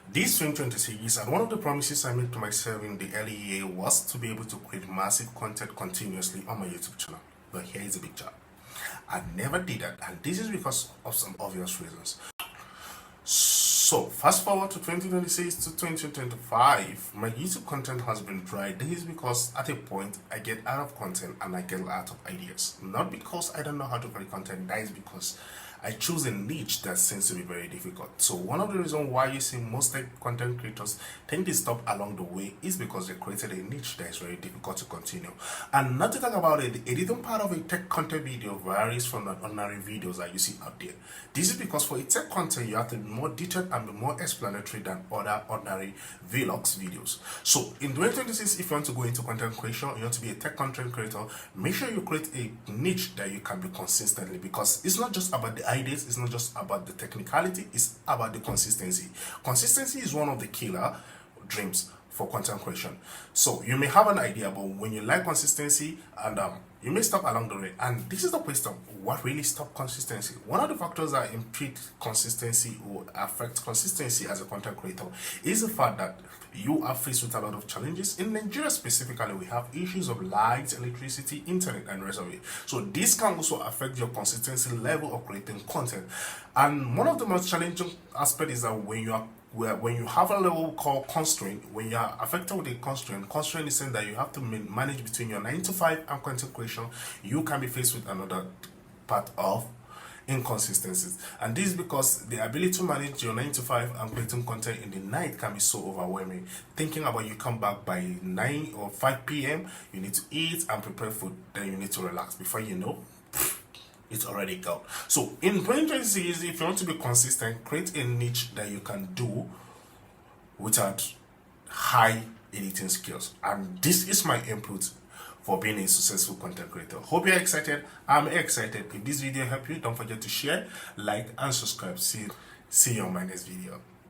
This 2026, and one of the promises I made to myself in the early year was to be able to create massive content continuously on my YouTube channel. But here is a big job. I never did that, and this is because of some obvious reasons. So, fast forward to 2026 to 2025, my YouTube content has been dry. This is because at a point I get out of content and I get out of ideas. Not because I don't know how to create content, that is because I choose a niche that seems to be very difficult. So one of the reasons why you see most tech content creators tend to stop along the way is because they created a niche that is very difficult to continue. And not to talk about it, the editing part of a tech content video varies from the ordinary videos that you see out there. This is because for a tech content, you have to be more detailed and be more explanatory than other ordinary vlogs videos. So in 2026, if you want to go into content creation, you want to be a tech content creator, make sure you create a niche that you can be consistently, because it's not just about the ideas, it's not just about the technicality, it's about the consistency. Consistency is one of the killer dreams for content creation. So you may have an idea, but when you lack consistency, and you may stop along the way. And this is the question: what really stops consistency? One of the factors that impede consistency or affect consistency as a content creator is the fact that you are faced with a lot of challenges. In Nigeria specifically, we have issues of light, electricity, internet, and rest of it. So this can also affect your consistency level of creating content. And one of the most challenging aspects is that when you have a level called constraint, when you are affected with a constraint is saying that you have to manage between your 9 to 5 and content creation, you can be faced with another part of inconsistencies. And this is because the ability to manage your 9 to 5 and creating content in the night can be so overwhelming. Thinking about you come back by 9 or 5 p.m., you need to eat and prepare food, then you need to relax. Before you know, it's already gone. So in 2026, if you want to be consistent, create a niche that you can do without high editing skills. And this is my input for being a successful content creator. Hope you're excited. I'm excited. If this video helped you, don't forget to share, like, and subscribe. See you on my next video.